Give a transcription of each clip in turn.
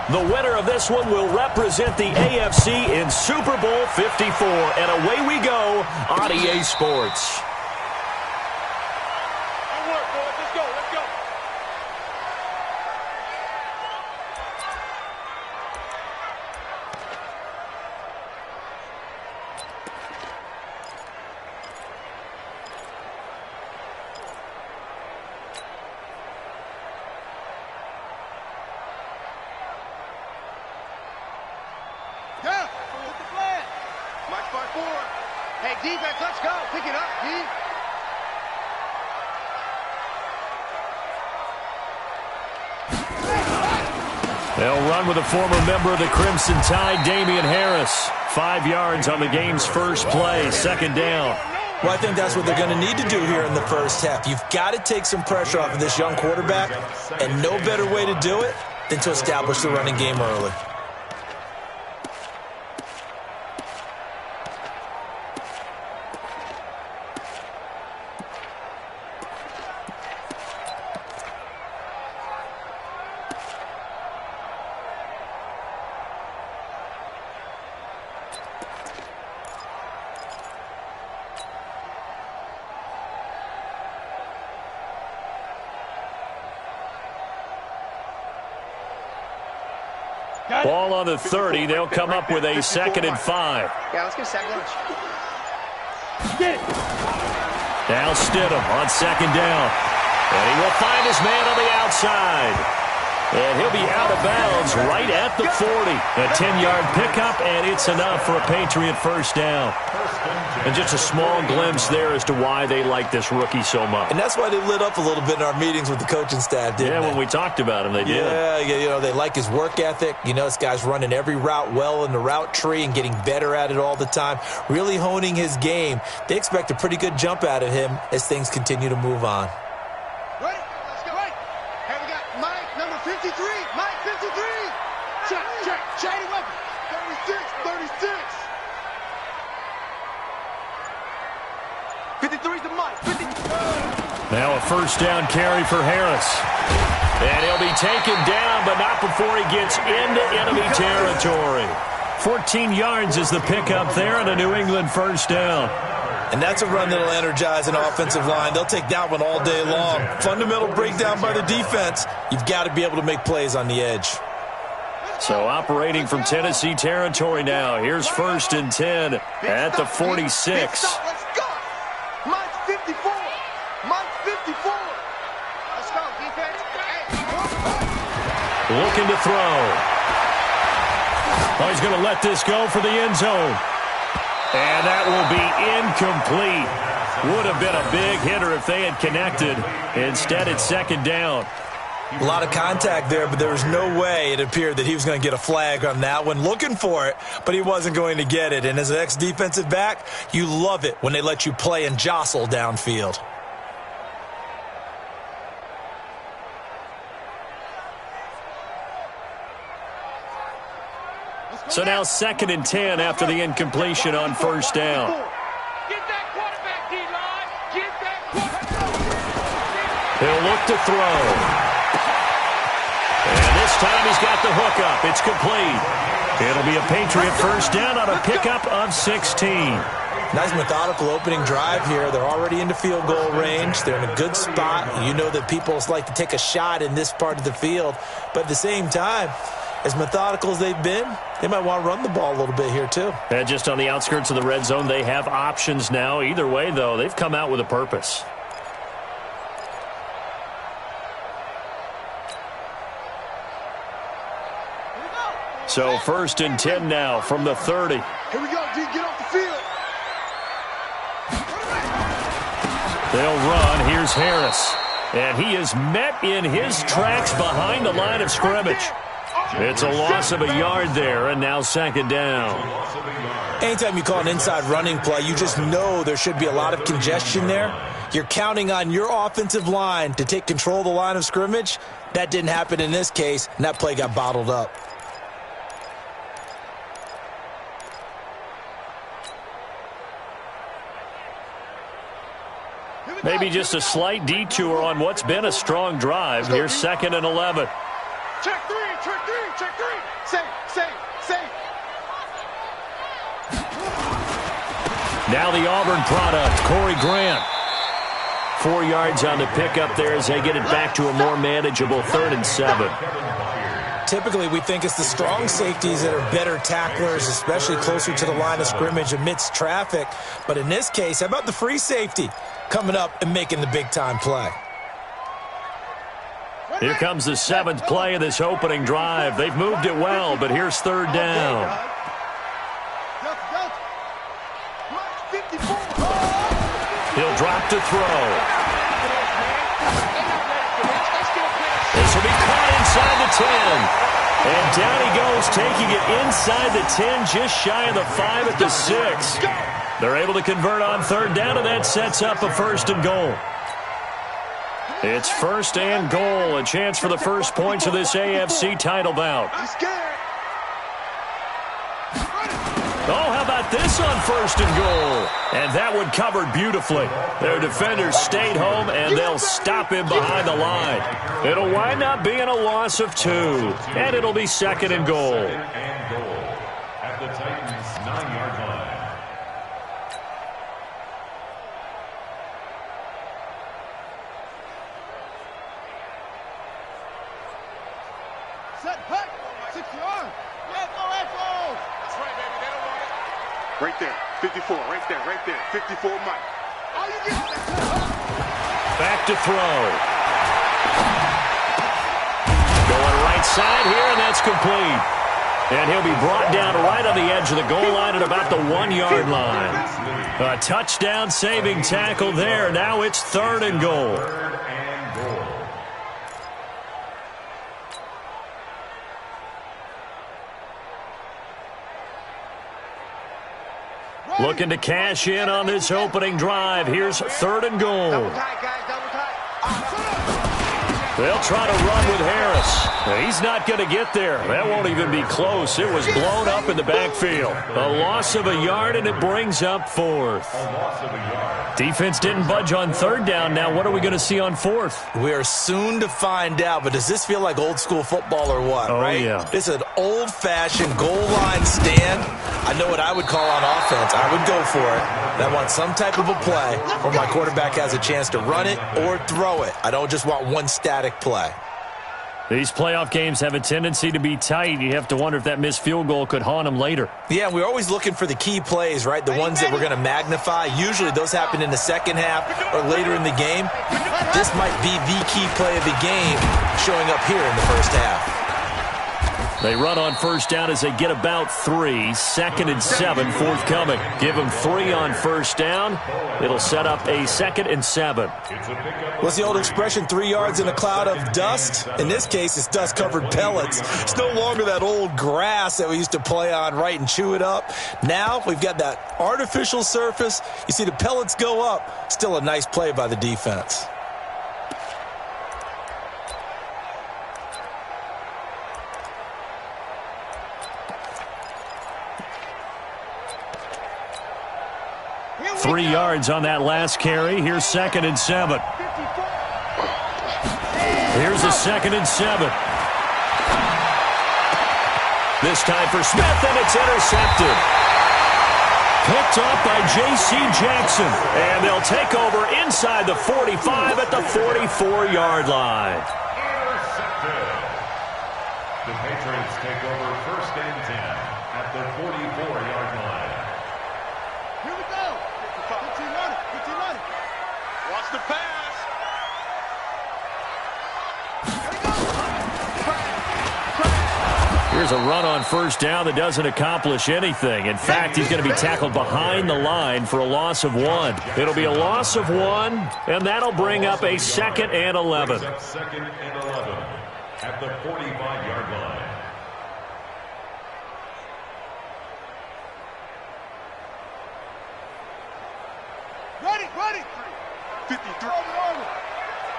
The winner of this one will represent the AFC in Super Bowl 54. And away we go on EA Sports. Hey, defense, let's go. Pick it up, D. They'll run with a former member of the Crimson Tide, Damian Harris. 5 yards on the game's first play, second down. Well, I think that's what they're going to need to do here in the first half. You've got to take some pressure off of this young quarterback, and no better way to do it than to establish the running game early. Ball on the 30. They'll come up with a 2nd and 5. Yeah, let's get a second lunch. Now Stidham on 2nd down. And he will find his man on the outside. And he'll be out of bounds right at the 40. A 10-yard pickup, and it's enough for a Patriot first down. And just a small glimpse there as to why they like this rookie so much. And that's why they lit up a little bit in our meetings with the coaching staff, didn't they? Yeah, when we talked about him, they did. Yeah, you know, they like his work ethic. You know, this guy's running every route well in the route tree and getting better at it all the time, really honing his game. They expect a pretty good jump out of him as things continue to move on. Ready? Let's go. Hey, we got Mike, number 53. Mike, 53. Check. Shady weapon. 36. 53's the Mike. 53. Now a first down carry for Harris. And he'll be taken down, but not before he gets into enemy territory. 14 yards is the pickup there and a New England first down. And that's a run that'll energize an offensive line. They'll take that one all day long. Fundamental breakdown by the defense. You've got to be able to make plays on the edge. So operating from Tennessee territory now. Here's 1st and 10 at the 46. Let's go. Mike's 54. Mike's 54. Let's go, defense. Looking to throw. Oh, he's going to let this go for the end zone. And that will be incomplete. Would have been a big hitter if they had connected. Instead, it's 2nd down. A lot of contact there, but there was no way it appeared that he was going to get a flag on that one. Looking for it, but he wasn't going to get it. And as an ex-defensive back, you love it when they let you play and jostle downfield. So now 2nd and 10 after the incompletion on first down. Get that quarterback, D-line. Get that quarterback. He'll look to throw. And this time he's got the hook up. It's complete. It'll be a Patriot first down on a pickup of 16. Nice methodical opening drive here. They're already into field goal range. They're in a good spot. You know that people like to take a shot in this part of the field. But at the same time, as methodical as they've been, they might want to run the ball a little bit here too. And just on the outskirts of the red zone, they have options now. Either way, though, they've come out with a purpose. So 1st and 10 now from the 30. Here we go, D. Get off the field. They'll run. Here's Harris. And he is met in his tracks behind the line of scrimmage. It's a loss of a yard there, and now 2nd down. Anytime you call an inside running play, you just know there should be a lot of congestion there. You're counting on your offensive line to take control of the line of scrimmage. That didn't happen in this case, and that play got bottled up. Maybe just a slight detour on what's been a strong drive. Here's 2nd and 11. Check three, check three, check three. Safe, safe, safe. Now the Auburn product, Corey Grant. 4 yards on the pickup there as they get it back to a more manageable 3rd and 7. Typically, we think it's the strong safeties that are better tacklers, especially closer to the line of scrimmage amidst traffic. But in this case, how about the free safety coming up and making the big-time play? Here comes the 7th play of this opening drive. They've moved it well, but here's 3rd down. He'll drop to throw. This will be caught inside the 10. And down he goes, taking it inside the 10, just shy of the 5 at the 6. They're able to convert on 3rd down, and that sets up a 1st and goal. It's 1st and goal, a chance for the first points of this AFC title bout. Oh, how about this on 1st and goal? And that one covered beautifully. Their defenders stayed home, and they'll stop him behind the line. It'll wind up being a loss of 2, and it'll be 2nd and goal. At the Titans' 9-yard line. Set, hut, 6 yards. Echo, echo. That's right, baby. They don't want it. Right there, 54, right there, 54 Mike. Oh, you get it. Back to throw. Going right side here, and that's complete. And he'll be brought down right on the edge of the goal line at about the 1-yard line. A touchdown-saving tackle there. Now it's 3rd and goal. Looking to cash in on this opening drive. Here's 3rd and goal. Double tight, guys, double tight. They'll try to run with Harris. He's not going to get there. That won't even be close. It was blown up in the backfield. A loss of a yard, and it brings up 4th. Defense didn't budge on 3rd down. Now what are we going to see on 4th? We are soon to find out, but does this feel like old school football or what, right? Yeah. This is an old-fashioned goal line stand. I know what I would call on offense. I would go for it. And I want some type of a play where my quarterback has a chance to run it or throw it. I don't just want one static play. These playoff games have a tendency to be tight. You have to wonder if that missed field goal could haunt them later. Yeah, we're always looking for the key plays, right? The ones that we're going to magnify. Usually those happen in the second half or later in the game. This might be the key play of the game showing up here in the first half. They run on 1st down as they get about 3. 2nd and 7 forthcoming. Give them 3 on 1st down. It'll set up a 2nd and 7. What's the old expression, 3 yards in a cloud of dust? In this case, it's dust-covered pellets. It's no longer that old grass that we used to play on, right, and chew it up. Now we've got that artificial surface. You see the pellets go up. Still a nice play by the defense. Three yards on that last carry. Here's 2nd and 7. Here's a 2nd and 7. This time for Smith, and it's intercepted. Picked up by J.C. Jackson. And they'll take over inside the 45 at the 44-yard line. Intercepted. The Patriots take over 1st and 10 at the 44-yard line. Here we go. 15-money. Watch the pass. Here's a run on 1st down that doesn't accomplish anything. In fact, he's going to be tackled behind the line for a loss of 1. It'll be a loss of 1, and that'll bring up a 2nd and 11. 2nd and 11 at the 45-yard line. Ready. 53.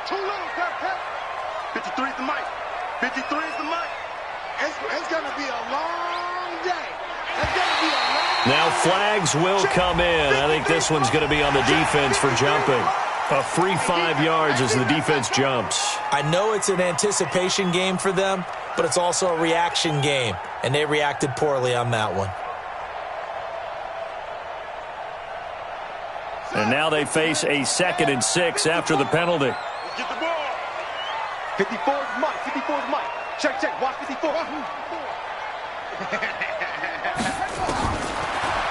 Too little, Pep. 53 is the mic. 53 is the mic. It's going to be a long day. It's going to be a long day. Now flags will come in. I think this one's going to be on the defense for jumping. A free 5 yards as the defense jumps. I know it's an anticipation game for them, but it's also a reaction game, and they reacted poorly on that one. And now they face a 2nd and 6 after the penalty. Get the ball. 54 is Mike. 54 is Mike. Check, check. Watch 54.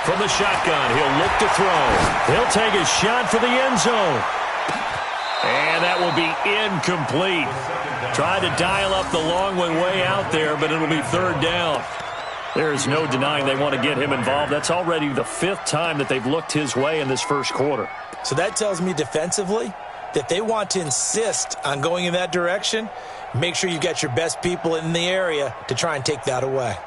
From the shotgun, he'll look to throw. He'll take a shot for the end zone. And that will be incomplete. Tried to dial up the long one way out there, but it'll be 3rd down. There is no denying they want to get him involved. That's already the 5th time that they've looked his way in this first quarter. So that tells me defensively that they want to insist on going in that direction. Make sure you got your best people in the area to try and take that away.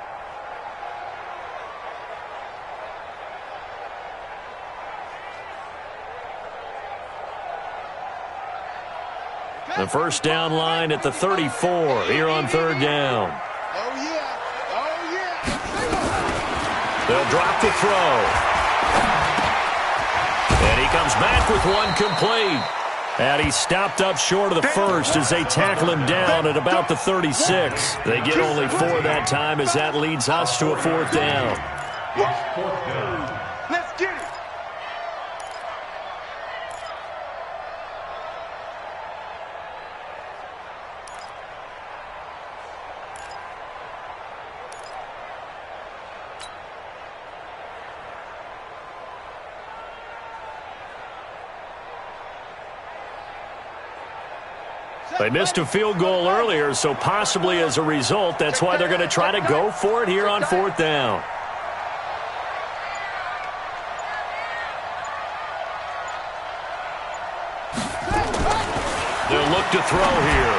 The first down line at the 34 here on 3rd down. Oh, yeah. Oh, yeah. They'll drop the throw. And he comes back with one complete. And he stopped up short of the first as they tackle him down at about the 36. They get only 4 that time as that leads us to a 4th down. Let's get it. They missed a field goal earlier, so possibly as a result, that's why they're going to try to go for it here on 4th down. They'll look to throw here.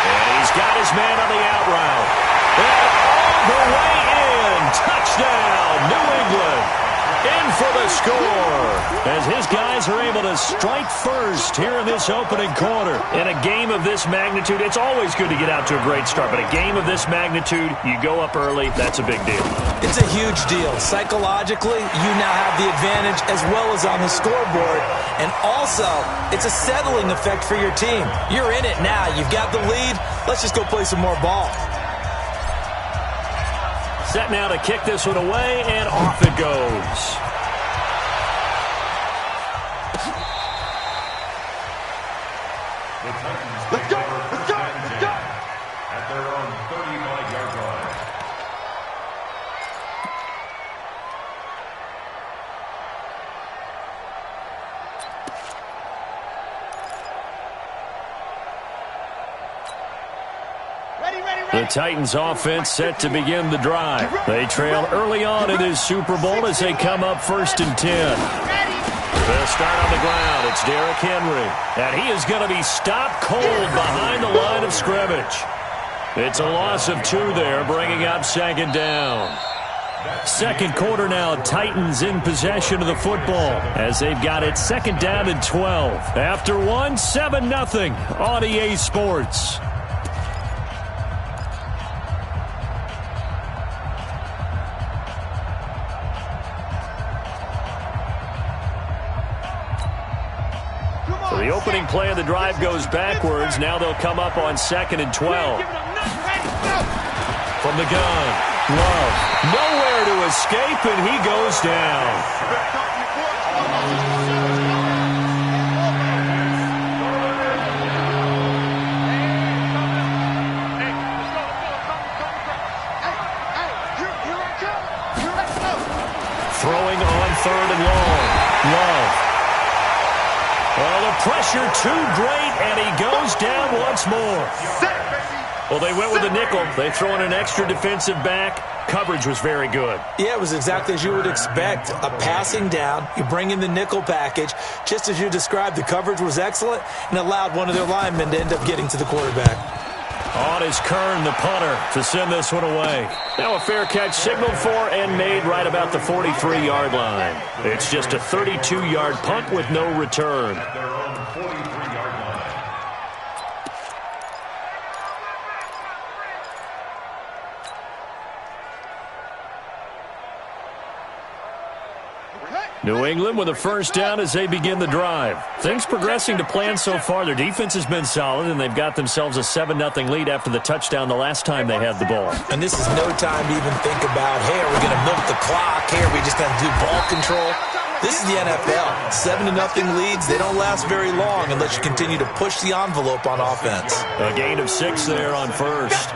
And he's got his man on the out route. And all the way in. Touchdown, New England. In for the score as his guys are able to strike first here in this opening quarter. In a game of this magnitude, it's always good to get out to a great start, but a game of this magnitude, you go up early, that's a big deal. It's a huge deal. Psychologically, you now have the advantage as well as on the scoreboard, and also, it's a settling effect for your team. You're in it now. You've got the lead. Let's just go play some more ball. Set now to kick this one away, and off it goes. Let's go. Let's go. Let's go. At their own 35-yard line. The Titans offense set to begin the drive. They trail early on in this Super Bowl as they come up 1st and 10. They'll start on the ground. It's Derrick Henry. And he is going to be stopped cold behind the line of scrimmage. It's a loss of 2 there, bringing up 2nd down. 2nd quarter now, Titans in possession of the football as they've got it 2nd down and 12. After 1, 7-0 on EA Sports. The opening play of the drive goes backwards. Now they'll come up on 2nd and 12. From the gun, Love. Nowhere to escape, and he goes down. Throwing on 3rd and long. Love. Well, the pressure too great, and he goes down once more. Well, they went with the nickel. They throw in an extra defensive back. Coverage was very good. Yeah, it was exactly as you would expect. A passing down, you bring in the nickel package. Just as you described, the coverage was excellent and allowed one of their linemen to end up getting to the quarterback. On is Kern, the punter, to send this one away. Now a fair catch signaled for and made right about the 43-yard line. It's just a 32-yard punt with no return. At their own 43-yard line. New England with a first down as they begin the drive. Things progressing to plan so far. Their defense has been solid, and they've got themselves a 7-0 lead after the touchdown the last time they had the ball. And this is no time to even think about, hey, are we going to milk the clock? Hey, are we just going to do ball control? This is the NFL. 7-0 leads, they don't last very long unless you continue to push the envelope on offense. A gain of 6 there on first.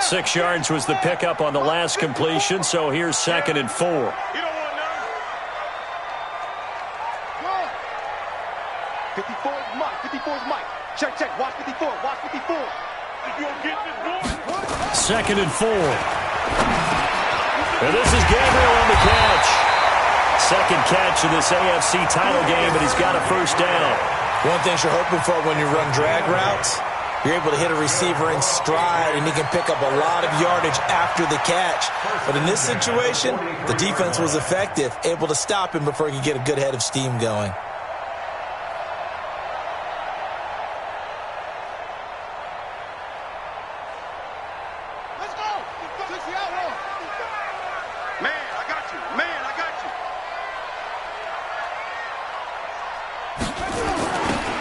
6 yards was the pickup on the last completion, so here's 2nd and 4. 54 is Mike. 54 is Mike. Check, check. Watch 54. Watch 54. If you don't get this boy. 2nd and 4. And this is Gabriel on the catch. Second catch of this AFC title game, but he's got a first down. One thing you're hoping for when you run drag routes, you're able to hit a receiver in stride, and he can pick up a lot of yardage after the catch. But in this situation, the defense was effective, able to stop him before he could get a good head of steam going. Let's go. Man, I got you. Man, I got you.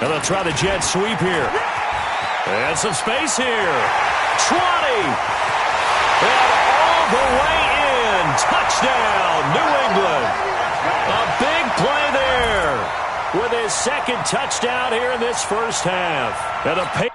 And they'll try the jet sweep here. And some space here. 20. And all the way in. Touchdown, New England. A big play there with his second touchdown here in this first half. And the pace.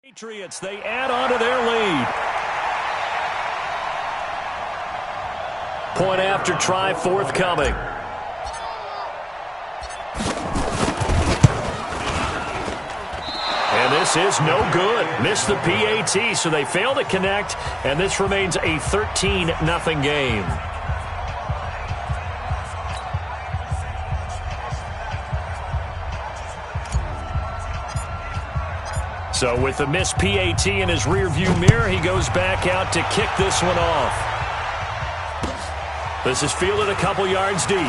Patriots, they add on to their lead. Point after try forthcoming. And this is no good. Missed the PAT, so they fail to connect, and this remains a 13-0 game. So with the missed PAT in his rearview mirror, he goes back out to kick this one off. This is fielded a couple yards deep.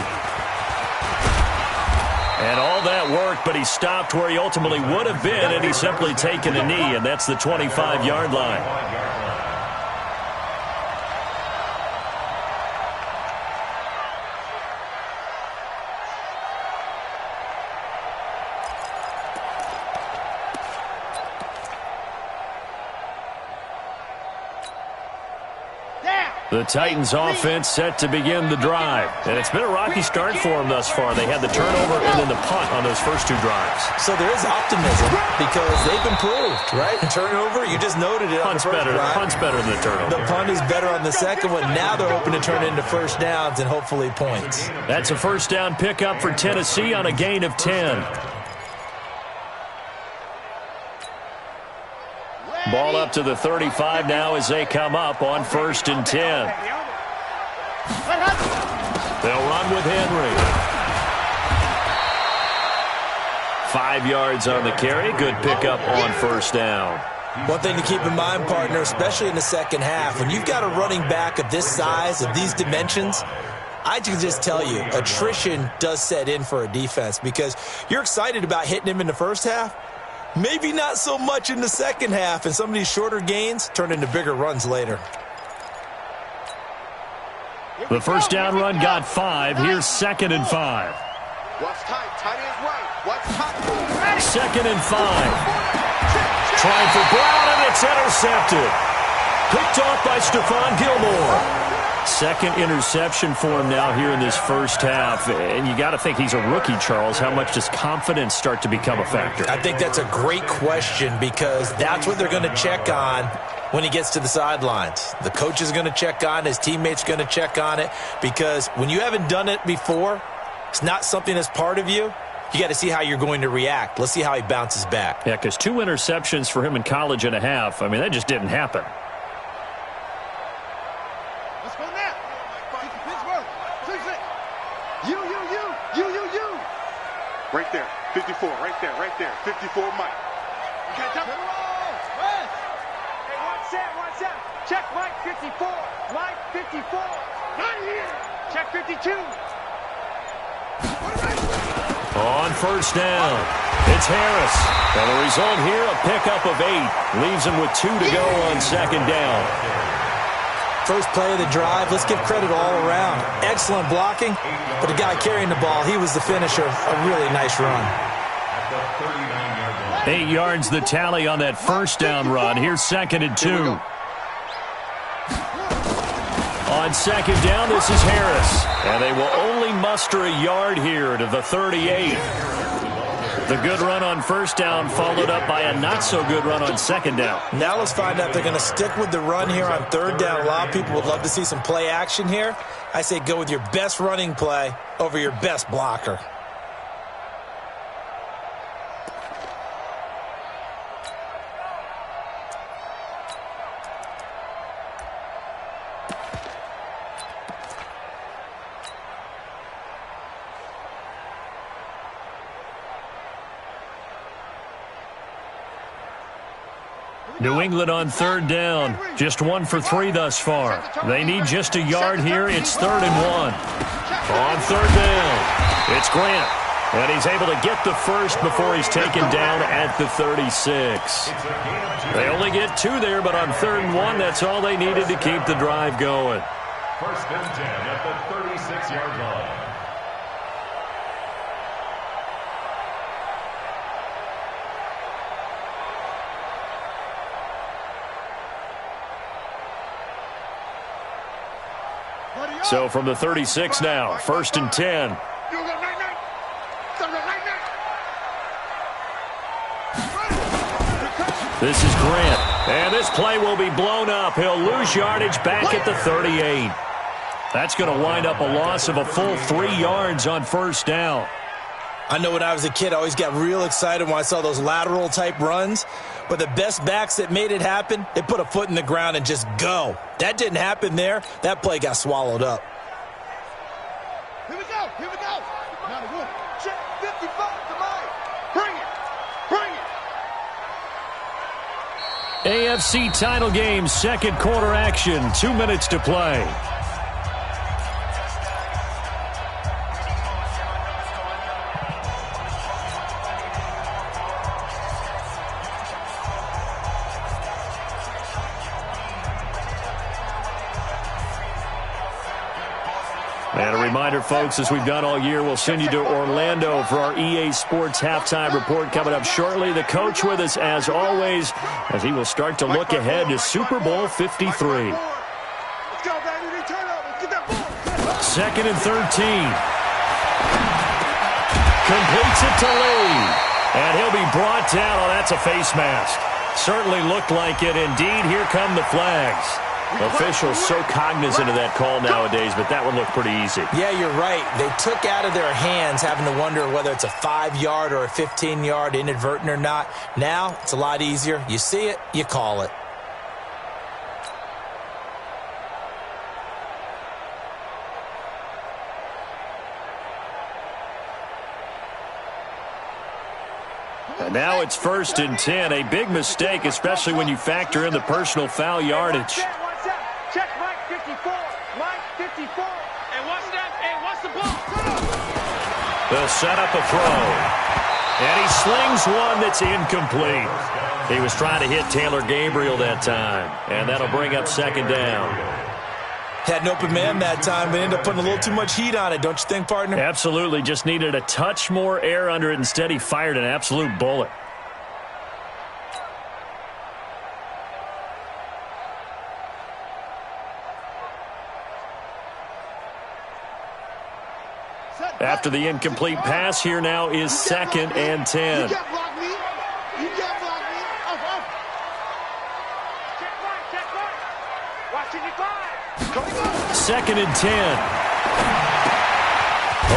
And all that work, but he stopped where he ultimately would have been, and he's simply taken a knee, and that's the 25-yard line. The Titans offense set to begin the drive. And it's been a rocky start for them thus far. They had the turnover and then the punt on those first two drives. So there is optimism because they've improved, right? Turnover, you just noted it on the first drive. Punt's better than the turnover. The punt is better on the second one. Now they're hoping to turn it into first downs and hopefully points. That's a first down pickup for Tennessee on a gain of 10. Ball up to the 35 now as they come up on 1st and 10. They'll run with Henry. 5 yards on the carry. Good pickup on first down. One thing to keep in mind, partner, especially in the second half, when you've got a running back of this size, of these dimensions, I can just tell you, attrition does set in for a defense because you're excited about hitting him in the first half. Maybe not so much in the second half, and some of these shorter gains turn into bigger runs later. The first down run got 5. Here's 2nd and 5. Watch tight. Tight is right. Watch tight. 2nd and 5. Trying for Brown, and it's intercepted. Picked off by Stephon Gilmore. Second interception for him now here in this first half. And you got to think he's a rookie, Charles. How much does confidence start to become a factor? I think that's a great question because that's what they're going to check on when he gets to the sidelines. The coach is going to check on it. His teammates going to check on it, because when you haven't done it before, it's not something that's part of you. You got to see how you're going to react. Let's see how he bounces back. Yeah, because 2 interceptions for him in college and a half. I mean, that just didn't happen. Let's go now. Pittsburgh. You. Right there. 54. Right there. 54, Mike. Okay, jump. Hey, one set. Check Mike 54. Mike 54. Right here. Check 52. On first down, it's Harris. And the result here, a pickup of 8. Leaves him with 2 to go on second down. First play of the drive, let's give credit all around. Excellent blocking, but the guy carrying the ball, he was the finisher. A really nice run. 8 yards the tally on that first down run. Here's 2nd and 2. On second down, this is Harris. And they will only muster a yard here to the 38. The good run on first down followed up by a not-so-good run on second down. Now let's find out if they're going to stick with the run here on third down. A lot of people would love to see some play action here. I say go with your best running play over your best blocker. New England on third down. Just 1 for 3 thus far. They need just a yard here. It's 3rd and 1. On third down, it's Grant. And he's able to get the first before he's taken down at the 36. They only get 2 there, but on 3rd and 1, that's all they needed to keep the drive going. 1st and 10 at the 36-yard line. So from the 36 now, 1st and 10. This is Grant. And this play will be blown up. He'll lose yardage back at the 38. That's going to wind up a loss of a full 3 yards on first down. I know when I was a kid, I always got real excited when I saw those lateral-type runs. But the best backs that made it happen, they put a foot in the ground and just go. That didn't happen there. That play got swallowed up. Here we go. Now the one. Check 55 to Mike. Bring it. AFC title game, second quarter action. 2 minutes to play. And a reminder, folks, as we've done all year, we'll send you to Orlando for our EA Sports halftime report coming up shortly. The coach with us, as always, as he will start to look ahead to Super Bowl 53. Let's go, baby. Turn over. Get that ball. 2nd and 13. Completes it to Lee. And he'll be brought down. Oh, that's a face mask. Certainly looked like it. Indeed, here come the flags. Officials so cognizant of that call nowadays, but that would look pretty easy. Yeah, you're right. They took out of their hands having to wonder whether it's a 5-yard or a 15-yard, inadvertent or not. Now, it's a lot easier. You see it, you call it. And now it's 1st and 10. A big mistake, especially when you factor in the personal foul yardage. Check Mike 54. Mike 54. And what's that? Hey, what's the ball? They'll set up a throw. And he slings one that's incomplete. He was trying to hit Taylor Gabriel that time. And that'll bring up 2nd down. Had an open man that time, but ended up putting a little too much heat on it, don't you think, partner? Absolutely. Just needed a touch more air under it. Instead, he fired an absolute bullet. After the incomplete pass, here now is 2nd and 10. You can't block me. You can't block me. 2nd and 10.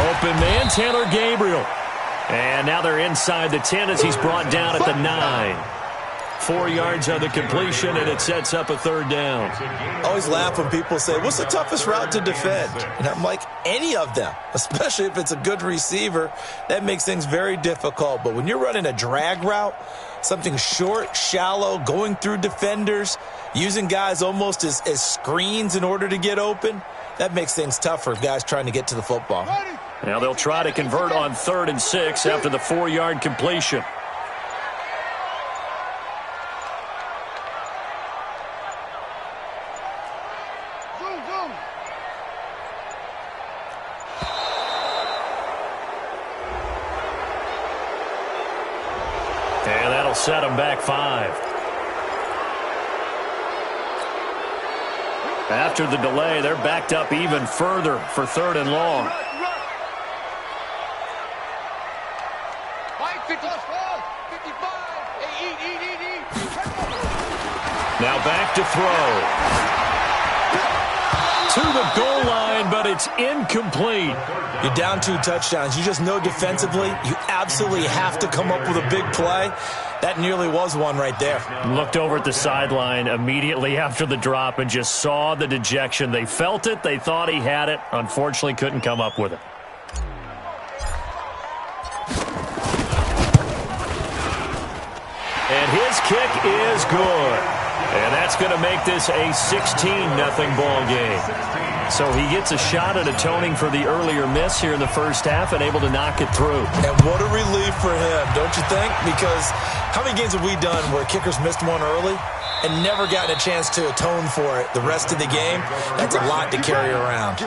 Open man, Taylor Gabriel. And now they're inside the 10 as he's brought down at the 9. 4 yards on the completion, and it sets up a 3rd down. I always laugh when people say, what's the toughest route to defend? And I'm like, any of them, especially if it's a good receiver. That makes things very difficult. But when you're running a drag route, something short, shallow, going through defenders, using guys almost as screens in order to get open, that makes things tough for guys trying to get to the football. Now they'll try to convert on 3rd and 6 after the 4-yard completion. And that'll set them back 5. After the delay, they're backed up even further for 3rd and long. Now back to throw. To the goal line, but it's incomplete. You're down 2 touchdowns. You just know defensively you absolutely have to come up with a big play. That nearly was one right there. Looked over at the sideline immediately after the drop and just saw the dejection. They felt it. They thought he had it. Unfortunately, couldn't come up with it. And his kick is good. And that's going to make this a 16-0 ball game. So he gets a shot at atoning for the earlier miss here in the first half and able to knock it through. And what a relief for him, don't you think? Because how many games have we done where kickers missed one early and never gotten a chance to atone for it the rest of the game? That's a lot to carry around.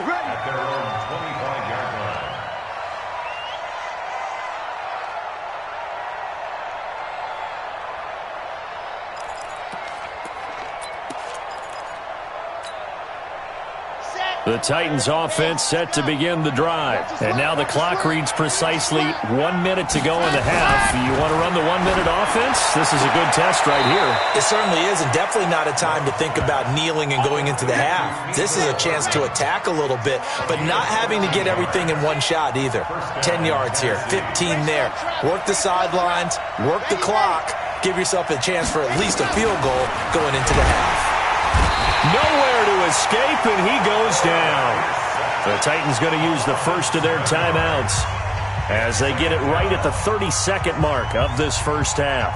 The Titans offense set to begin the drive. And now the clock reads precisely 1 minute to go in the half. You want to run the 1-minute offense? This is a good test right here. It certainly is, and definitely not a time to think about kneeling and going into the half. This is a chance to attack a little bit, but not having to get everything in one shot either. 10 yards here, 15 there. Work the sidelines, work the clock. Give yourself a chance for at least a field goal going into the half. Nowhere to escape, and he goes down. The Titans going to use the first of their timeouts as they get it right at the 32nd mark of this first half.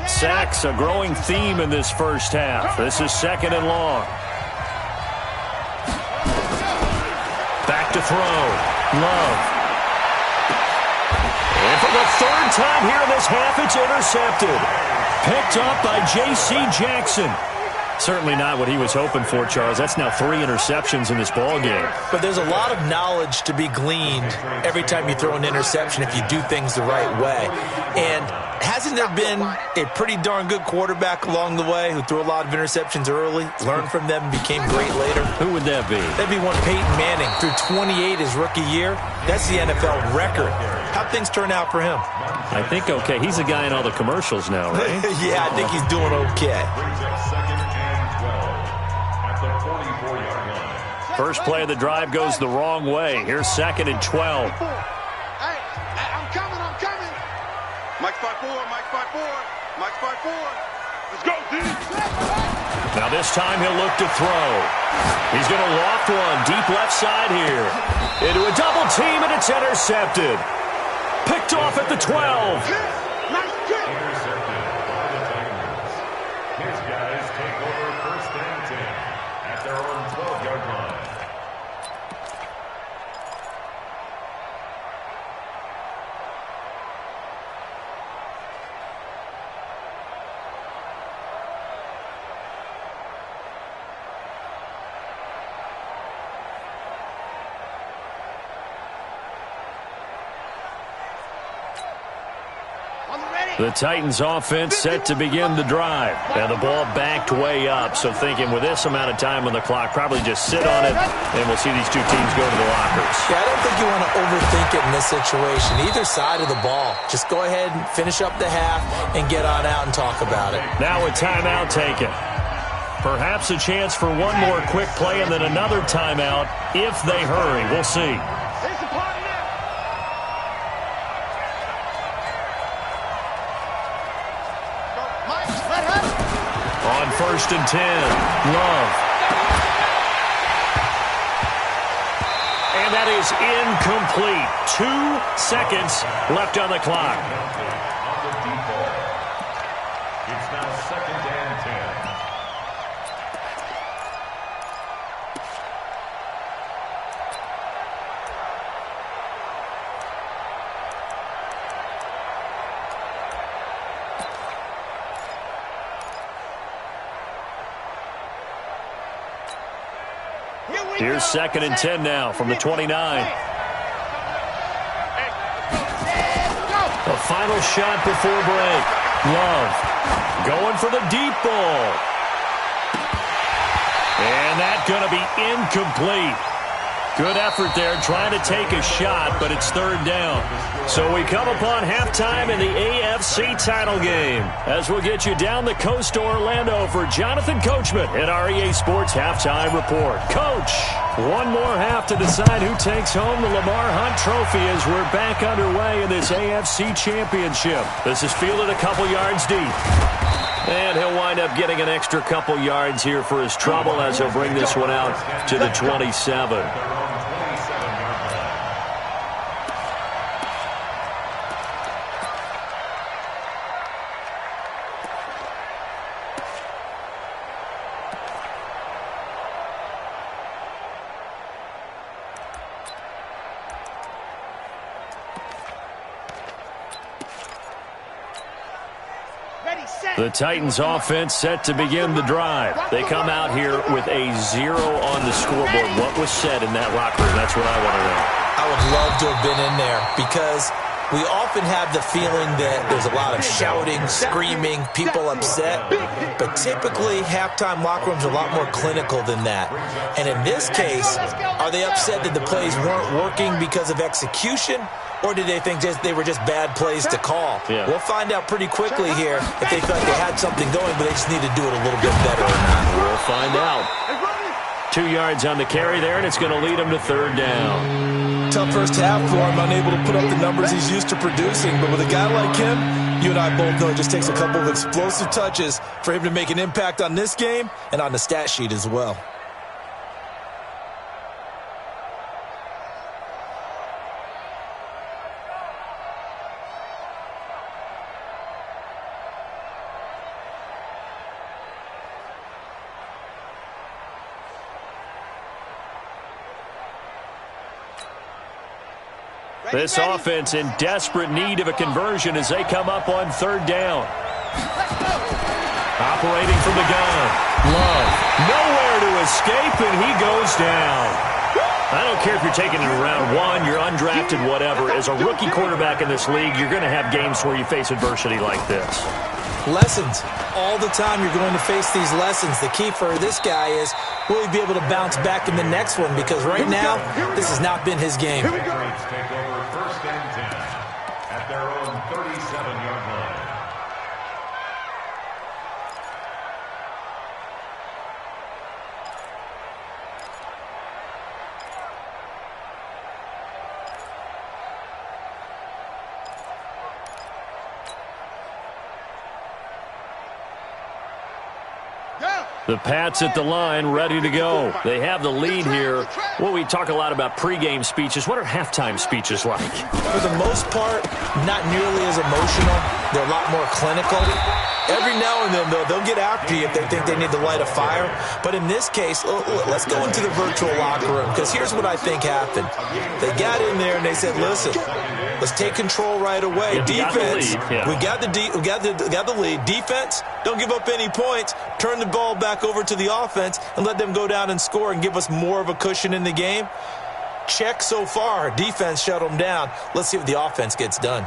Sacks, a growing theme in this first half. This is 2nd and long. Back to throw. Love. And for the 3rd time here in this half, it's intercepted. Picked up by J.C. Jackson. Certainly not what he was hoping for, Charles. That's now 3 interceptions in this ball game. But there's a lot of knowledge to be gleaned every time you throw an interception if you do things the right way. And hasn't there been a pretty darn good quarterback along the way who threw a lot of interceptions early, learned from them, and became great later? Who would that be? That'd be one Peyton Manning. Threw 28 his rookie year. That's the NFL record. How'd things turn out for him? I think okay. He's a guy in all the commercials now, right? Yeah, I think he's doing okay. First play of the drive goes the wrong way. Here's 2nd and 12. Hey, I'm coming. Mike 5-4, Mike 5-4, Mike 5-4. Let's go, D. Now this time he'll look to throw. He's going to loft one deep left side here. Into a double team, and it's intercepted. Picked off at the 12. Nice kick. Intercepted by the Titans. His guys take over 1st and 10 at their own 12-yard line. The Titans offense set to begin the drive. And the ball backed way up, so thinking with this amount of time on the clock, probably just sit on it, and we'll see these two teams go to the lockers. Yeah, I don't think you want to overthink it in this situation, either side of the ball. Just go ahead and finish up the half and get on out and talk about it. Now a timeout taken. Perhaps a chance for one more quick play and then another timeout if they hurry. We'll see. On 1st and 10, Love. And that is incomplete. 2 seconds left on the clock. It's now 2nd and 10. Here's 2nd and 10 now from the 29. The final shot before break. Love going for the deep ball. And that's going to be incomplete. Good effort there trying to take a shot, but it's 3rd down. So we come upon halftime in the AFC title game as we'll get you down the coast to Orlando for Jonathan Coachman at our EA Sports Halftime Report. Coach, one more half to decide who takes home the Lamar Hunt Trophy as we're back underway in this AFC Championship. This is fielded a couple yards deep. And he'll wind up getting an extra couple yards here for his trouble as he'll bring this one out to the 27. The Titans offense set to begin the drive. They come out here with a 0 on the scoreboard. What was said in that locker room? That's what I want to know. I would love to have been in there because we often have the feeling that there's a lot of shouting, screaming, people upset. But typically, halftime locker rooms are a lot more clinical than that. And in this case, are they upset that the plays weren't working because of execution? Or did they think they were just bad plays to call? Yeah. We'll find out pretty quickly here if they felt like they had something going, but they just need to do it a little bit better or not. We'll find out. 2 yards on the carry there, and it's going to lead him to 3rd down. Tough first half for him, unable to put up the numbers he's used to producing. But with a guy like him, you and I both know it just takes a couple of explosive touches for him to make an impact on this game and on the stat sheet as well. This offense in desperate need of a conversion as they come up on 3rd down. Operating from the gun. Love. Nowhere to escape, and he goes down. I don't care if you're taking it in round 1, you're undrafted, whatever. As a rookie quarterback in this league, you're going to have games where you face adversity like this. Lessons. All the time you're going to face these lessons. The key for this guy is, will he be able to bounce back in the next one? Because right now, this has not been his game. Take over 1st and 10 at their own 37-yard line. The Pats at the line, ready to go. They have the lead here. Well, we talk a lot about pregame speeches. What are halftime speeches like? For the most part, not nearly as emotional. They're a lot more clinical. Every now and then, though, they'll get after you if they think they need to light a fire. But in this case, let's go into the virtual locker room, because here's what I think happened. They got in there and they said, listen, let's take control right away. Defense, we got the lead. Defense, don't give up any points. Turn the ball back over to the offense and let them go down and score and give us more of a cushion in the game. Check so far. Defense shut them down. Let's see what the offense gets done.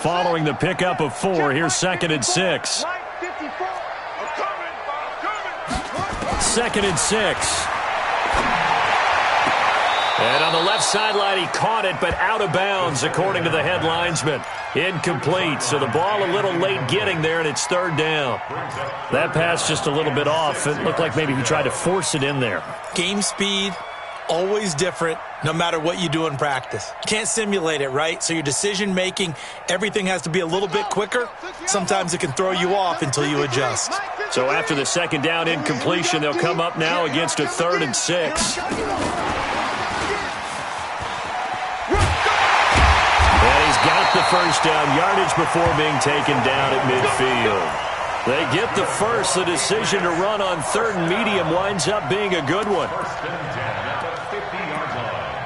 following the pickup of 4. Here's 2nd and 6. Mike 54. I'm coming. 2nd and 6. And on the left sideline, he caught it, but out of bounds, according to the head linesman. Incomplete, so the ball a little late getting there, and it's 3rd down. That pass just a little bit off. It looked like maybe he tried to force it in there. Game speed, always different, no matter what you do in practice. Can't simulate it, right? So your decision-making, everything has to be a little bit quicker. Sometimes it can throw you off until you adjust. So after the 2nd down incompletion, they'll come up now against a 3rd and 6. And he's got the first down, yardage before being taken down at midfield. They get the first. The decision to run on 3rd and medium winds up being a good one. 1st and 10 at the 50-yard line.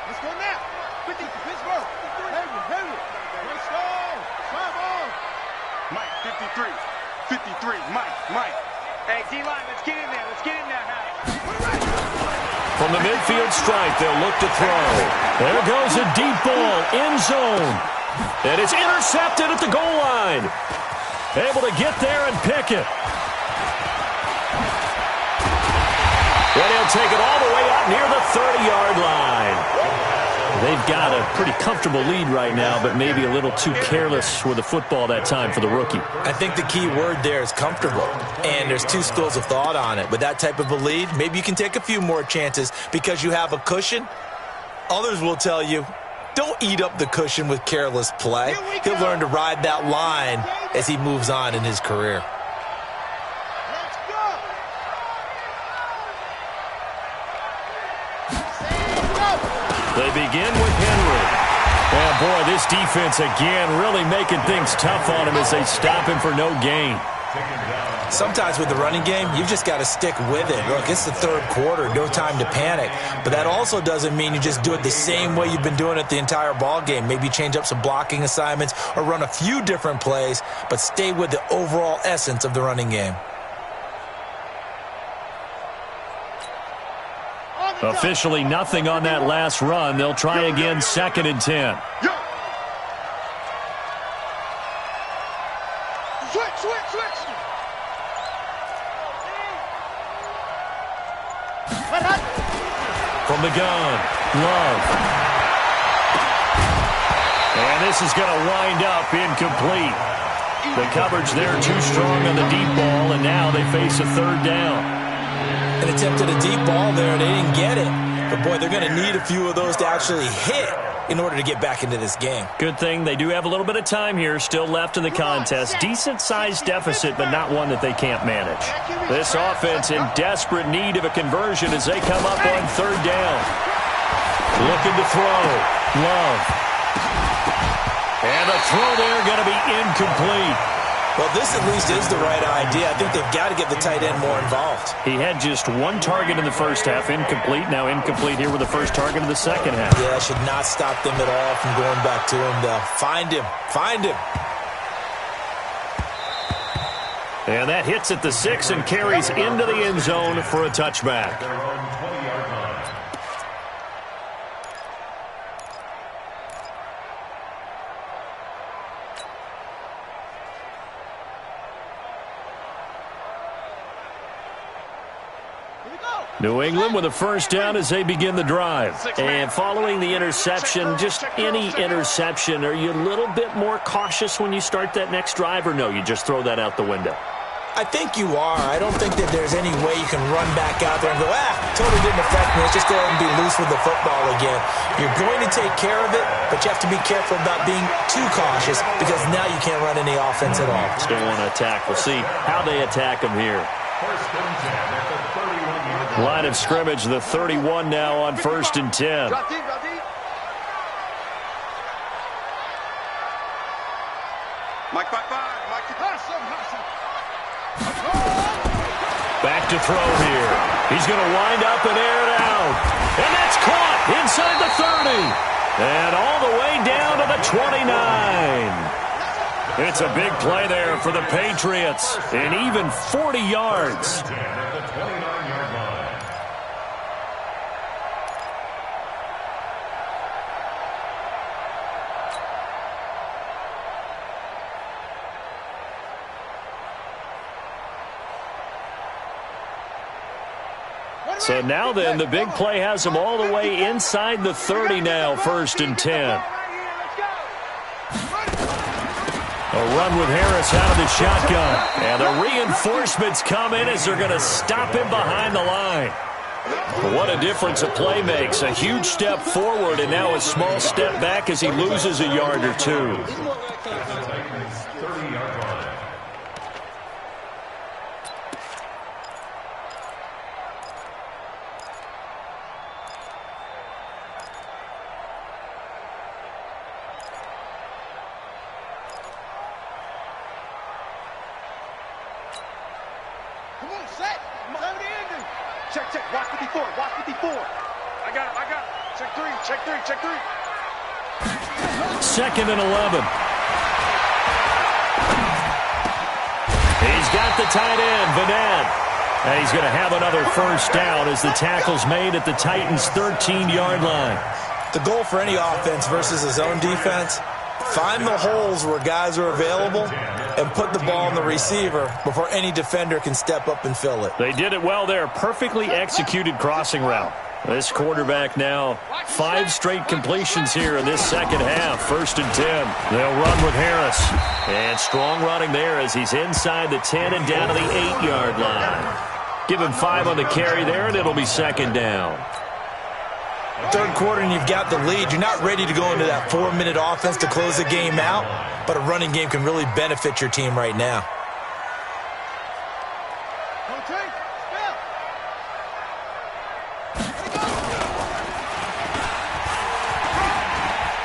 Let's go now. 50 to Pittsburgh. Heavy. Let's go. Come on. Mike, 53. 53. Mike. Hey, D-line, let's get in there. Let's get in there, Hal. From the midfield stripe, they'll look to throw. There goes a deep ball, end zone. And it's intercepted at the goal line. Able to get there and pick it. And he'll take it all the way up near the 30-yard line. They've got a pretty comfortable lead right now, but maybe a little too careless with the football that time for the rookie. I think the key word there is comfortable, and there's two schools of thought on it. With that type of a lead, maybe you can take a few more chances because you have a cushion. Others will tell you, don't eat up the cushion with careless play. He'll learn to ride that line as he moves on in his career. Let's go. They begin with Henry. And boy, this defense again really making things tough on him as they stop him for no gain. Sometimes with the running game, you've just got to stick with it. Look, it's the 3rd quarter, no time to panic. But that also doesn't mean you just do it the same way you've been doing it the entire ball game. Maybe change up some blocking assignments or run a few different plays, but stay with the overall essence of the running game. Officially nothing on that last run. They'll try again, 2nd and 10. Switch. From the gun, Love. And this is going to wind up incomplete. The coverage there too strong on the deep ball, and now they face a 3rd down. An attempt at a deep ball there, they didn't get it. But, boy, they're going to need a few of those to actually hit in order to get back into this game. Good thing they do have a little bit of time here still left in the contest. Decent-sized deficit, but not one that they can't manage. This offense in desperate need of a conversion as they come up on 3rd down. Looking to throw. Love. And the throw there going to be incomplete. Well, this at least is the right idea. I think they've got to get the tight end more involved. He had just 1 target in the first half, incomplete. Now incomplete here with the first target of the second half. Yeah, should not stop them at all from going back to him, though. Find him. And that hits at the 6 and carries into the end zone for a touchback. Their own 20-yard line. New England with a first down as they begin the drive. And following the interception, just any interception, are you a little bit more cautious when you start that next drive, or no, you just throw that out the window? I think you are. I don't think that there's any way you can run back out there and go, totally didn't affect me. Let's just go ahead and be loose with the football again. You're going to take care of it, but you have to be careful about being too cautious because now you can't run any offense at all. Still want to attack. We'll see how they attack them here. 1st and 10 at the 31-yard line. Line of scrimmage, the 31 now on 1st and 10. Drop deep. Mike 5-5. Mike, Back to throw here. He's going to wind up and air it out. And that's caught inside the 30. And all the way down to the 29. It's a big play there for the Patriots. And even 40 yards. At the 29-yard line. 1 So now then, the big play has him all the way inside the 30 now, 1st and 10. A run with Harris out of the shotgun. And the reinforcements come in as they're going to stop him behind the line. What a difference a play makes. A huge step forward and now a small step back as he loses a yard or two. Check. Watch 54. Watch 54. I got it. Check three. 2nd and 11. He's got the tight end, Vanette. And he's going to have another 1st down as the tackle's made at the Titans' 13-yard line. The goal for any offense versus his own defense, find the holes where guys are available and put the ball on the receiver before any defender can step up and fill it. They did it well there. Perfectly executed crossing route. This quarterback now 5 straight completions here in this second half. 1st and 10. They'll run with Harris. And strong running there as he's inside the 10 and down to the 8-yard line. Give him 5 on the carry there, and it'll be 2nd down. 3rd quarter and you've got the lead. You're not ready to go into that 4-minute offense to close the game out, but a running game can really benefit your team right now.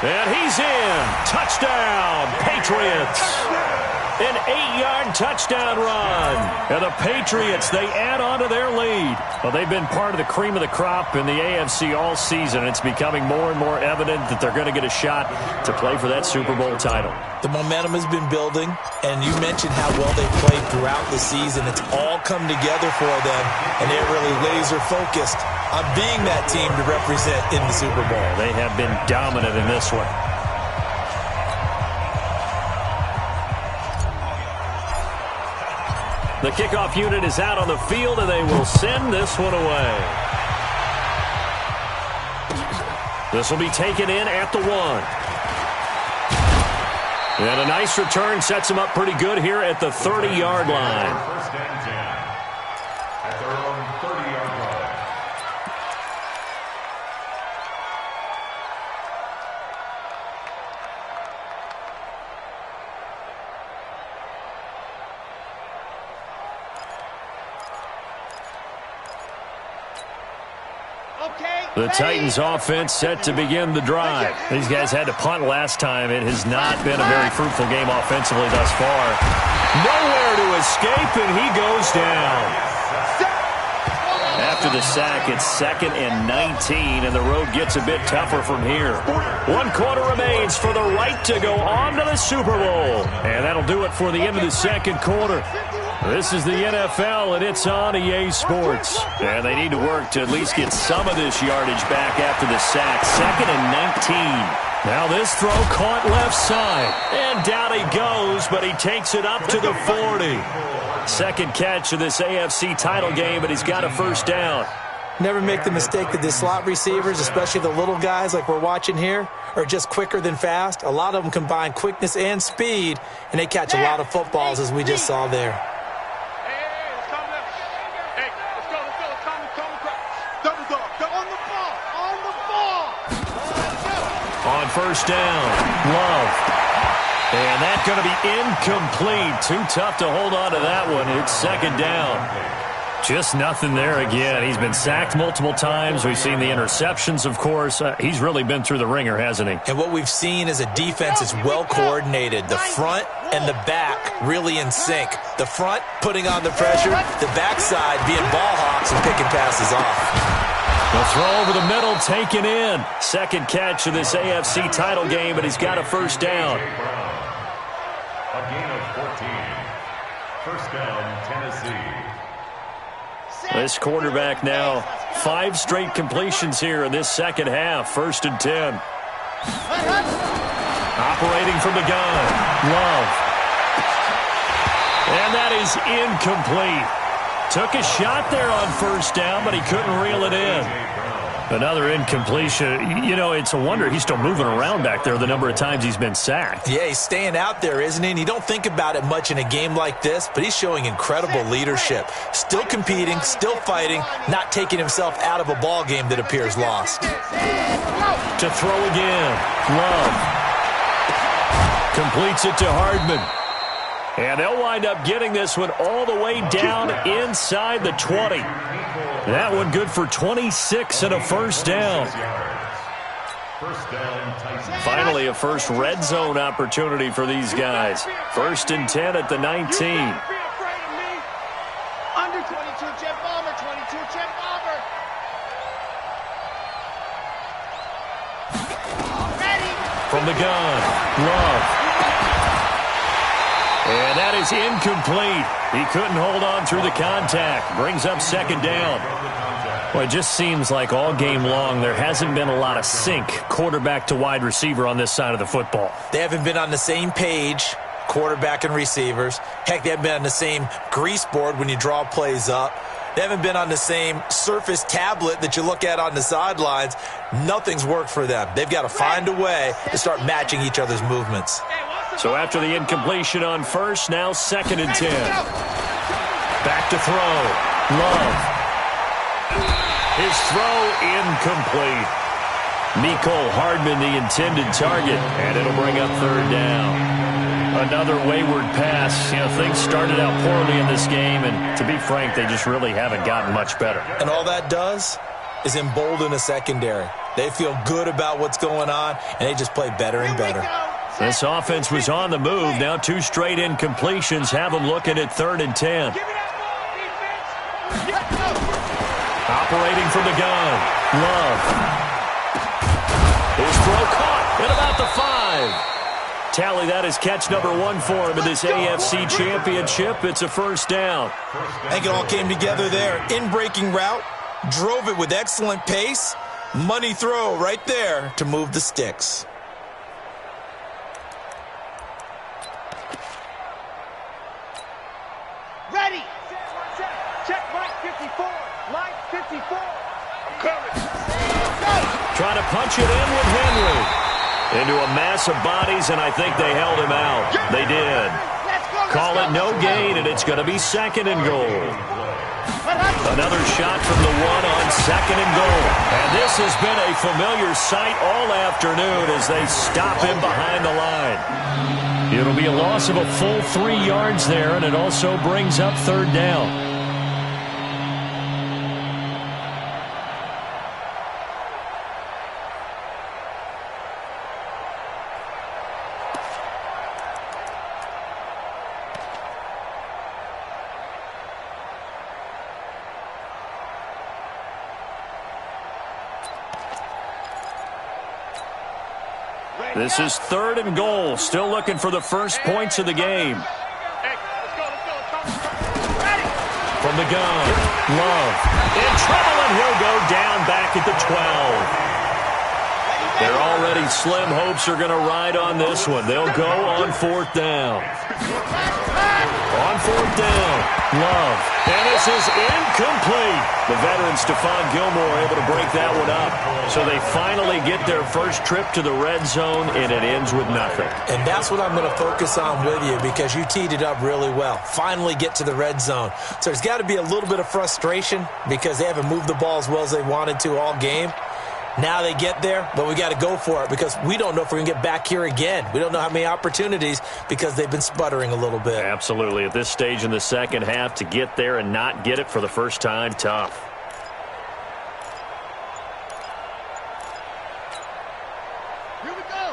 And he's in. Touchdown, Patriots. An 8-yard touchdown run. And the Patriots, they add on to their lead. Well, they've been part of the cream of the crop in the AFC all season. It's becoming more and more evident that they're going to get a shot to play for that Super Bowl title. The momentum has been building, and you mentioned how well they played throughout the season. It's all come together for them, and they're really laser-focused on being that team to represent in the Super Bowl. They have been dominant in this one. The kickoff unit is out on the field, and they will send this one away. This will be taken in at the 1. And a nice return sets him up pretty good here at the 30-yard line. 1st and 10 at their own 30-yard line. The Titans offense set to begin the drive. These guys had to punt last time. It has not been a very fruitful game offensively thus far. Nowhere to escape, and he goes down. After the sack, it's 2nd and 19, and the road gets a bit tougher from here. 1 quarter remains for the right to go on to the Super Bowl. And that'll do it for the end of the 2nd quarter. This is the NFL, and it's on EA Sports. And they need to work to at least get some of this yardage back after the sack. 2nd and 19. Now this throw caught left side. And down he goes, but he takes it up to the 40. 2nd catch of this AFC title game, but he's got a 1st down. Never make the mistake that the slot receivers, especially the little guys like we're watching here, are just quicker than fast. A lot of them combine quickness and speed, and they catch a lot of footballs, as we just saw there. On 1st down, Love. And that's going to be incomplete. Too tough to hold on to that one. It's 2nd down. Just nothing there again. He's been sacked multiple times. We've seen the interceptions, of course. He's really been through the ringer, hasn't he? And what we've seen is a defense that's well coordinated. The front and the back really in sync. The front putting on the pressure, the backside being ball hawks and picking passes off. The throw over the middle, taken in. 2nd catch of this AFC title game, but he's got a 1st down. A gain of 14. 1st down, Tennessee. This quarterback now 5 straight completions here in this 2nd half. 1st and 10. Operating from the gun, Love. And that is incomplete. Took a shot there on first down, but he couldn't reel it in. Another incompletion. You know, it's a wonder he's still moving around back there the number of times he's been sacked. Yeah, he's staying out there, isn't he? And you don't think about it much in a game like this, but he's showing incredible leadership. Still competing, still fighting, not taking himself out of a ball game that appears lost. To throw again. Love. Completes it to Hardman. And they'll wind up getting this one all the way down inside the 20. That one good for 26 and a first down. Finally, a first red zone opportunity for these guys. 1st and 10 at the 19. Under 22, Jet Bomber, 22, Jet Bomber. Ready. From the gun, Love. And that is incomplete. He couldn't hold on through the contact. Brings up 2nd down. Well, it just seems like all game long there hasn't been a lot of sync quarterback to wide receiver on this side of the football. They haven't been on the same page, quarterback and receivers. Heck, they haven't been on the same grease board when you draw plays up. They haven't been on the same Surface tablet that you look at on the sidelines. Nothing's worked for them. They've got to find a way to start matching each other's movements. So after the incompletion on first, now 2nd and 10. Back to throw. Love. His throw incomplete. Mecole Hardman the intended target, and it'll bring up 3rd down. Another wayward pass. You know, things started out poorly in this game, and to be frank, they just really haven't gotten much better. And all that does is embolden a secondary. They feel good about what's going on, and they just play better and better. This offense was on the move. Now 2 straight incompletions have them looking at 3rd and 10. Operating from the gun. Love. His throw caught at about the 5. Tally, that is catch number 1 for him in this AFC Championship. It's a 1st down. I think it all came together there. In-breaking route. Drove it with excellent pace. Money throw right there to move the sticks. Ready. Check Mike 54. Mike 54. I'm coming. Trying to punch it in with Henry. Into a mass of bodies, and I think they held him out. They did. Call it no gain, and it's going to be 2nd and goal. Another shot from the 1 on 2nd and goal. And this has been a familiar sight all afternoon as they stop him behind the line. It'll be a loss of a full 3 yards there, and it also brings up 3rd down. This is 3rd and goal. Still looking for the first points of the game. From the gun, Love. In trouble, and he'll go down back at the 12. Their already slim hopes are going to ride on this one. They'll go on 4th down. On 4th down, Love. And this is incomplete. The veteran Stephon Gilmore able to break that one up. So they finally get their first trip to the red zone, and it ends with nothing. And that's what I'm going to focus on with you because you teed it up really well. Finally get to the red zone. So there's got to be a little bit of frustration because they haven't moved the ball as well as they wanted to all game. Now they get there, but we got to go for it because we don't know if we're going to get back here again. We don't know how many opportunities because they've been sputtering a little bit. Absolutely. At this stage in the second half, to get there and not get it for the first time, tough.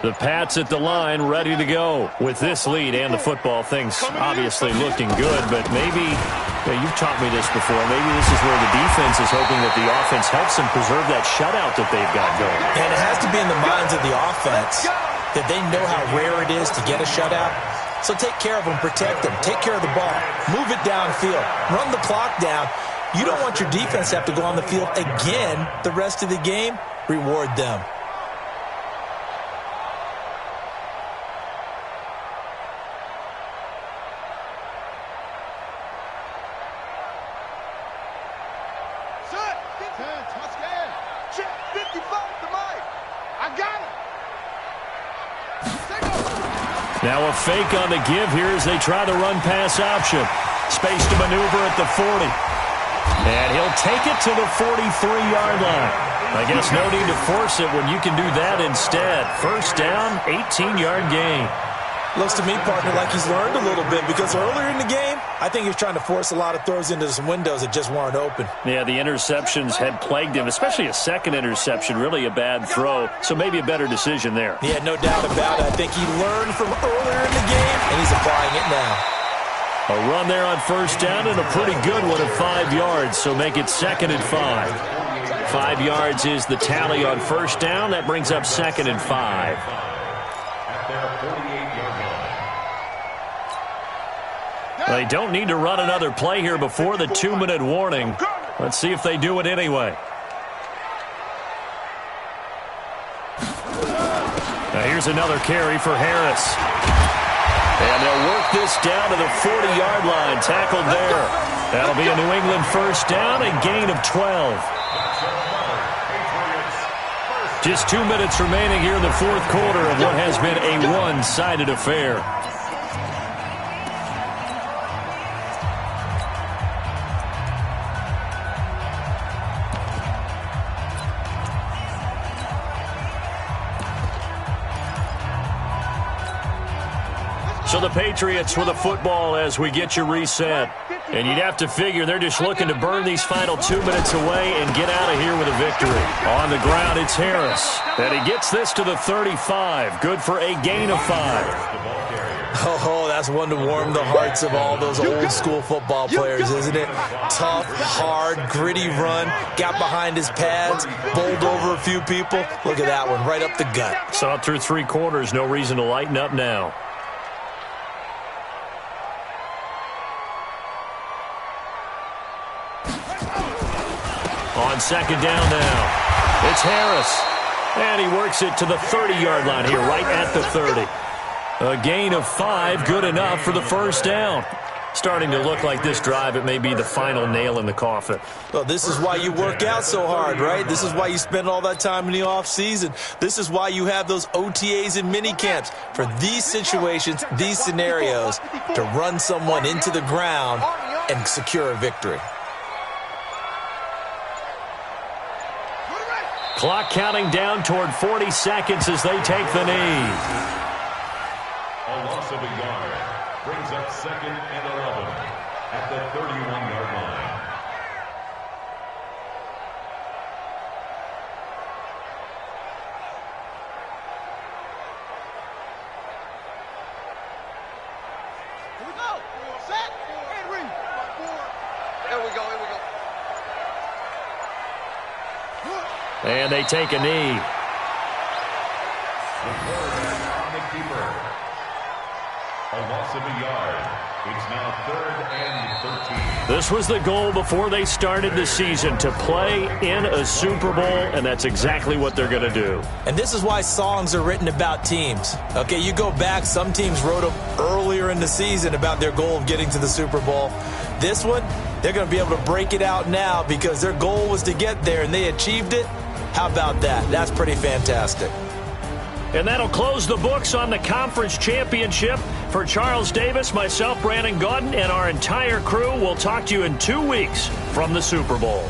The Pats at the line, ready to go. With this lead and the football, things obviously looking good, but maybe, you've taught me this before, maybe this is where the defense is hoping that the offense helps them preserve that shutout that they've got going. And it has to be in the minds of the offense that they know how rare it is to get a shutout. So take care of them, protect them, take care of the ball, move it downfield, run the clock down. You don't want your defense to have to go on the field again the rest of the game. Reward them. Now a fake on the give here as they try the run-pass option. Space to maneuver at the 40. And he'll take it to the 43-yard line. I guess no need to force it when you can do that instead. First down, 18-yard gain. Looks to me, partner, like he's learned a little bit because earlier in the game, I think he was trying to force a lot of throws into some windows that just weren't open. Yeah, the interceptions had plagued him, especially a second interception, really a bad throw. So maybe a better decision there. Yeah, no doubt about it. I think he learned from earlier in the game, and he's applying it now. A run there on first down and a pretty good one at 5 yards, so make it 2nd and 5. 5 yards is the tally on first down. That brings up 2nd and 5. At their 48-yard line. They don't need to run another play here before the 2-minute warning. Let's see if they do it anyway. Now here's another carry for Harris. And they'll work this down to the 40-yard line. Tackled there. That'll be a New England first down, a gain of 12. Just 2 minutes remaining here in the fourth quarter of what has been a one-sided affair. So the Patriots with the football as we get you reset. And you'd have to figure they're just looking to burn these final 2 minutes away and get out of here with a victory. On the ground, it's Harris. And he gets this to the 35. Good for a gain of 5. Oh, that's one to warm the hearts of all those old-school football players, isn't it? Tough, hard, gritty run. Got behind his pads, bowled over a few people. Look at that one, right up the gut. Saw it through 3 quarters. No reason to lighten up now. On second down now, it's Harris. And he works it to the 30-yard line here, right at the 30. A gain of 5, good enough for the first down. Starting to look like this drive, it may be the final nail in the coffin. Well, this is why you work out so hard, right? This is why you spend all that time in the offseason. This is why you have those OTAs and mini camps for these situations, these scenarios, to run someone into the ground and secure a victory. Clock counting down toward 40 seconds as they take the knee. A loss of a yard brings up 2nd and 11 at the 31-yard line. Here we go. Set and read. Here we go. Here we go. And they take a knee. The quarterback on the keeper. A loss of a yard. It's now 3rd and 13. This was the goal before they started the season, to play in a Super Bowl, and that's exactly what they're going to do. And this is why songs are written about teams. Okay, you go back, some teams wrote them earlier in the season about their goal of getting to the Super Bowl. This one, they're going to be able to break it out now because their goal was to get there, and they achieved it. How about that? That's pretty fantastic. And that'll close the books on the conference championship. For Charles Davis, myself, Brandon Gaudin, and our entire crew, we'll talk to you in 2 weeks from the Super Bowl.